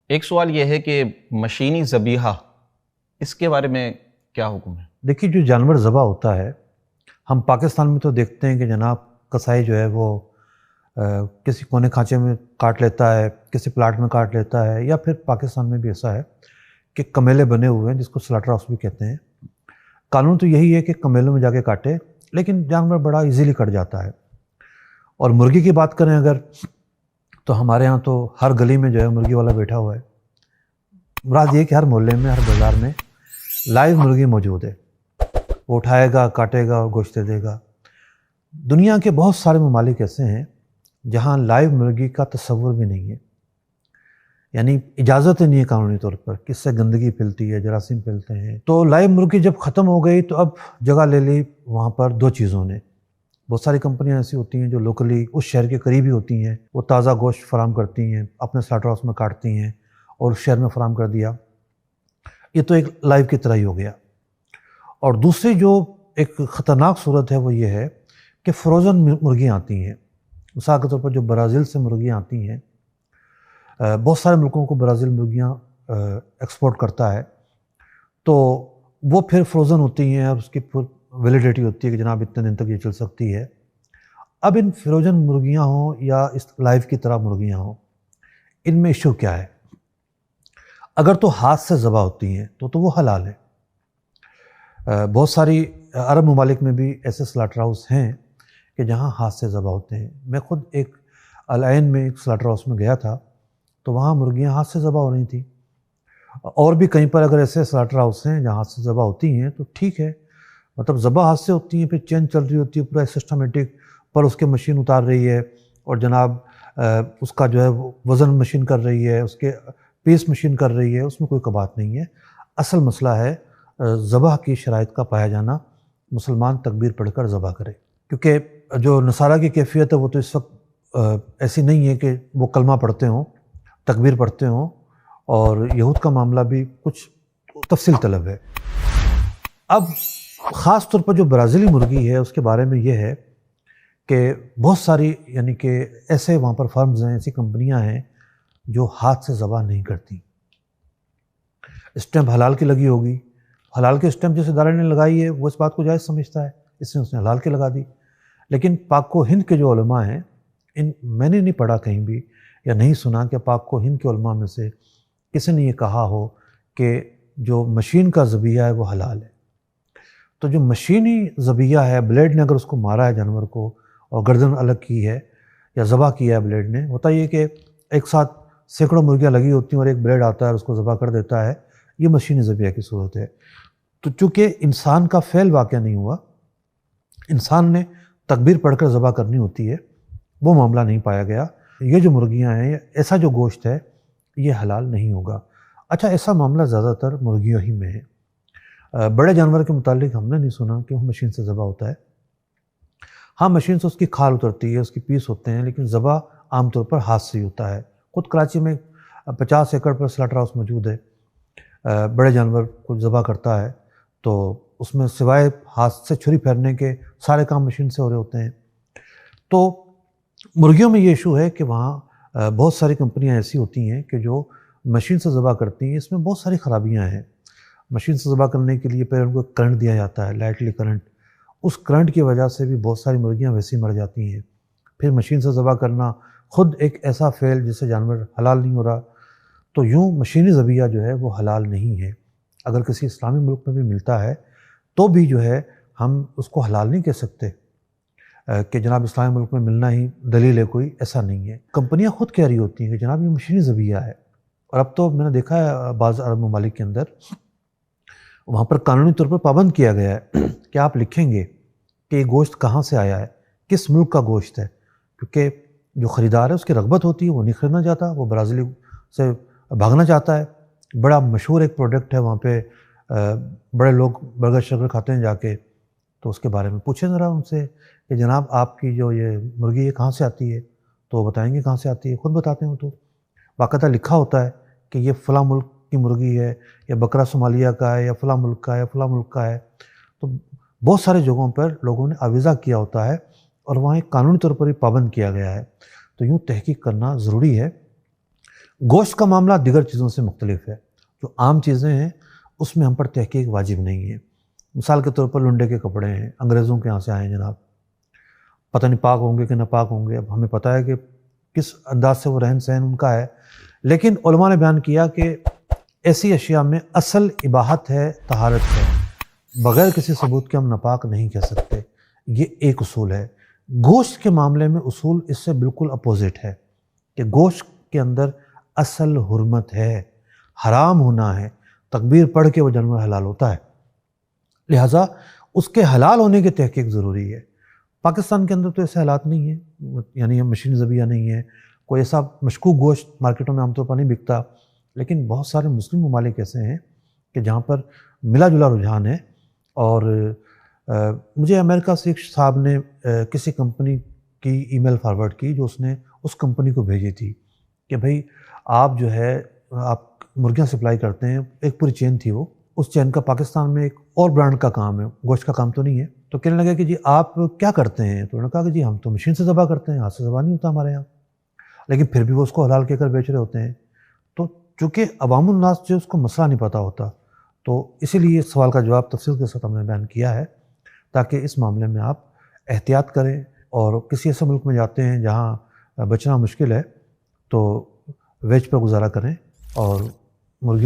ایک سوال یہ ہے کہ مشینی ذبیحہ، اس کے بارے میں کیا حکم ہے؟ دیکھیے، جو جانور ذبح ہوتا ہے، ہم پاکستان میں تو دیکھتے ہیں کہ جناب کسائی جو ہے وہ کسی کونے کھانچے میں کاٹ لیتا ہے، کسی پلاٹ میں کاٹ لیتا ہے، یا پھر پاکستان میں بھی ایسا ہے کہ کمیلے بنے ہوئے ہیں جس کو سلاٹر ہاؤس بھی کہتے ہیں۔ قانون تو یہی ہے کہ کمیلوں میں جا کے کاٹے، لیکن جانور بڑا ایزیلی کٹ جاتا ہے۔ اور مرغی کی بات کریں اگر، تو ہمارے ہاں تو ہر گلی میں جو ہے مرغی والا بیٹھا ہوا ہے۔ مراد یہ کہ ہر محلے میں، ہر بازار میں لائیو مرغی موجود ہے، وہ اٹھائے گا، کاٹے گا اور گوشت دے دے گا۔ دنیا کے بہت سارے ممالک ایسے ہیں جہاں لائیو مرغی کا تصور بھی نہیں ہے، یعنی اجازت ہی نہیں ہے قانونی طور پر، کس سے گندگی پھیلتی ہے، جراثیم پھیلتے ہیں۔ تو لائیو مرغی جب ختم ہو گئی تو اب جگہ لے لی وہاں پر دو چیزوں نے۔ بہت ساری کمپنیاں ایسی ہوتی ہیں جو لوکلی اس شہر کے قریب ہی ہوتی ہیں، وہ تازہ گوشت فراہم کرتی ہیں، اپنے سلاٹر ہاؤس میں کاٹتی ہیں اور اس شہر میں فراہم کر دیا۔ یہ تو ایک لائیو کی طرح ہی ہو گیا۔ اور دوسری جو ایک خطرناک صورت ہے وہ یہ ہے کہ فروزن مرغیاں آتی ہیں۔ مثال کے طور پر جو برازیل سے مرغیاں آتی ہیں، بہت سارے ملکوں کو برازیل مرغیاں ایکسپورٹ کرتا ہے، تو وہ پھر فروزن ہوتی ہیں اور اس کی ویلیڈیٹی ہوتی ہے کہ جناب اتنے دن تک یہ چل سکتی ہے۔ اب ان فروزن مرغیاں ہوں یا اس لائیو کی طرح مرغیاں ہوں، ان میں ایشو کیا ہے؟ اگر تو ہاتھ سے ذبح ہوتی ہیں تو وہ حلال ہے۔ بہت ساری عرب ممالک میں بھی ایسے سلاٹر ہاؤس ہیں کہ جہاں ہاتھ سے ذبح ہوتے ہیں۔ میں خود ایک العین میں ایک سلاٹر ہاؤس میں گیا تھا، تو وہاں مرغیاں ہاتھ سے ذبح ہو رہی تھیں۔ اور بھی کہیں پر اگر ایسے سلاٹر ہاؤس ہیں جہاں ہاتھ سے ذبح ہوتی ہیں تو ٹھیک ہے، مطلب ذبح ہاتھ سے ہوتی ہیں، پھر چین چل رہی ہوتی ہے، پورا سسٹمیٹک، پر اس کے مشین اتار رہی ہے اور جناب اس کا جو ہے وزن مشین کر رہی ہے، اس کے پیس مشین کر رہی ہے، اس میں کوئی کبات نہیں ہے۔ اصل مسئلہ ہے ذبح کی شرائط کا پایا جانا، مسلمان تکبیر پڑھ کر ذبح کرے، کیونکہ جو نصارہ کی کیفیت ہے وہ تو اس وقت ایسی نہیں ہے کہ وہ کلمہ پڑھتے ہوں، تکبیر پڑھتے ہوں، اور یہود کا معاملہ بھی کچھ تفصیل طلب ہے۔ اب خاص طور پر جو برازیلی مرغی ہے اس کے بارے میں یہ ہے کہ بہت ساری یعنی کہ ایسے وہاں پر فرمز ہیں، ایسی کمپنیاں ہیں جو ہاتھ سے ذبح نہیں کرتی۔ اسٹیمپ حلال کی لگی ہوگی، حلال کے اسٹیمپ جس ادارے نے لگائی ہے وہ اس بات کو جائز سمجھتا ہے، اس نے حلال کی لگا دی۔ لیکن پاک و ہند کے جو علماء ہیں، میں نے نہیں پڑھا کہیں بھی یا نہیں سنا کہ پاک و ہند کے علماء میں سے کسی نے یہ کہا ہو کہ جو مشین کا ذبیحہ ہے وہ حلال ہے۔ تو جو مشینی ذبیحہ ہے، بلیڈ نے اگر اس کو مارا ہے جانور کو اور گردن الگ کی ہے یا ذبح کیا ہے بلیڈ نے، ہوتا یہ کہ ایک ساتھ سینکڑوں مرغیاں لگی ہوتی ہیں اور ایک بلیڈ آتا ہے اور اس کو ذبح کر دیتا ہے، یہ مشینی ذبیحہ کی صورت ہے۔ تو چونکہ انسان کا فعل واقع نہیں ہوا، انسان نے تکبیر پڑھ کر ذبح کرنی ہوتی ہے، وہ معاملہ نہیں پایا گیا۔ یہ جو مرغیاں ہیں، ایسا جو گوشت ہے یہ حلال نہیں ہوگا۔ اچھا، ایسا معاملہ زیادہ تر مرغیوں ہی میں ہے۔ بڑے جانور کے متعلق ہم نے نہیں سنا کہ وہ مشین سے ذبح ہوتا ہے۔ ہاں، مشین سے اس کی کھال اترتی ہے، اس کی پیس ہوتے ہیں، لیکن ذبح عام طور پر ہاتھ سے ہی ہوتا ہے۔ خود کراچی میں 50 ایکڑ پر سلاٹر ہاؤس موجود ہے، بڑے جانور کو ذبح کرتا ہے، تو اس میں سوائے ہاتھ سے چھری پھیرنے کے سارے کام مشین سے ہو رہے ہوتے ہیں۔ تو مرغیوں میں یہ ایشو ہے کہ وہاں بہت ساری کمپنیاں ایسی ہوتی ہیں کہ جو مشین سے ذبح کرتی ہیں۔ اس میں بہت ساری خرابیاں ہیں۔ مشین سے ذبح کرنے کے لیے پہلے ان کو کرنٹ دیا جاتا ہے، لائٹلی کرنٹ، اس کرنٹ کی وجہ سے بھی بہت ساری مرغیاں ویسے ہی مر جاتی ہیں۔ پھر مشین سے ذبح کرنا خود ایک ایسا فعل جس سے جانور حلال نہیں ہو رہا، تو یوں مشینی ذبیحہ جو ہے وہ حلال نہیں ہے۔ اگر کسی اسلامی ملک میں بھی ملتا ہے تو بھی جو ہے ہم اس کو حلال نہیں کہہ سکتے کہ جناب اسلامی ملک میں ملنا ہی دلیل ہے کوئی، ایسا نہیں ہے۔ کمپنیاں خود کہہ رہی ہوتی ہیں کہ جناب یہ مشینی ذبیحہ ہے، اور اب تو میں نے دیکھا ہے بعض عرب ممالک کے اندر وہاں پر قانونی طور پر پابند کیا گیا ہے کہ آپ لکھیں گے کہ یہ گوشت کہاں سے آیا ہے، کس ملک کا گوشت ہے، کیونکہ جو خریدار ہے اس کی رغبت ہوتی ہے، وہ نہیں خریدنا چاہتا، وہ برازیلی سے بھاگنا چاہتا ہے۔ بڑا مشہور ایک پروڈکٹ ہے وہاں پہ، بڑے لوگ برگر شرگر کھاتے ہیں جا کے، تو اس کے بارے میں پوچھیں ذرا ان سے کہ جناب آپ کی جو یہ مرغی ہے کہاں سے آتی ہے، تو وہ بتائیں گے کہاں سے آتی ہے، خود بتاتے ہیں۔ تو باقاعدہ لکھا ہوتا ہے کہ یہ فلاں ملک کی مرغی ہے، یا بکرا صومالیہ کا ہے، یا فلاں ملک کا ہے، یا فلاں ملک کا ہے۔ تو بہت سارے جگہوں پر لوگوں نے آویزہ کیا ہوتا ہے اور وہاں ایک قانونی طور پر ہی پابند کیا گیا ہے۔ تو یوں تحقیق کرنا ضروری ہے۔ گوشت کا معاملہ دیگر چیزوں سے مختلف ہے. جو عام چیزیں ہیں اس میں ہم پر تحقیق واجب نہیں ہے. مثال کے طور پر لنڈے کے کپڑے ہیں، انگریزوں کے یہاں سے آئے ہیں جناب، پتہ نہیں پاک ہوں گے کہ ناپاک ہوں گے. اب ہمیں پتہ ہے کہ کس انداز سے وہ رہن سہن ان کا ہے، لیکن علماء نے بیان کیا کہ ایسی اشیاء میں اصل اباحت ہے، طہارت ہے، بغیر کسی ثبوت کے ہم ناپاک نہیں کہہ سکتے. یہ ایک اصول ہے. گوشت کے معاملے میں اصول اس سے بالکل اپوزٹ ہے کہ گوشت کے اندر اصل حرمت ہے، حرام ہونا ہے. تکبیر پڑھ کے وہ جانور حلال ہوتا ہے، لہٰذا اس کے حلال ہونے کی تحقیق ضروری ہے. پاکستان کے اندر تو ایسے حالات نہیں ہیں، یعنی مشین ذبیحہ نہیں ہے، کوئی ایسا مشکوک گوشت مارکیٹوں میں عام طور پر نہیں بکتا. لیکن بہت سارے مسلم ممالک ایسے ہیں کہ جہاں پر ملا جلا رجحان ہے. اور مجھے امریکہ سے ایک صاحب نے کسی کمپنی کی ای میل فارورڈ کی جو اس نے اس کمپنی کو بھیجی تھی کہ بھئی آپ جو ہے آپ مرغیاں سپلائی کرتے ہیں. ایک پوری چین تھی، وہ اس چین کا پاکستان میں ایک اور برانڈ کا کام ہے، گوشت کا کام تو نہیں ہے. تو کہنے لگا کہ جی آپ کیا کرتے ہیں؟ تو انہوں نے کہا کہ جی ہم تو مشین سے ذبح کرتے ہیں، ہاتھ سے ذبح نہیں ہوتا ہمارے یہاں. لیکن پھر بھی وہ اس کو حلال کہہ کر بیچ رہے ہوتے ہیں. تو چونکہ عوام الناس جو اس کو مسئلہ نہیں پتہ ہوتا، تو اسی لیے اس سوال کا جواب تفصیل کے ساتھ ہم نے بیان کیا ہے تاکہ اس معاملے میں آپ احتیاط کریں. اور کسی ایسے ملک میں جاتے ہیں جہاں بچنا مشکل ہے تو ویج پر گزارا کریں اور مرغیوں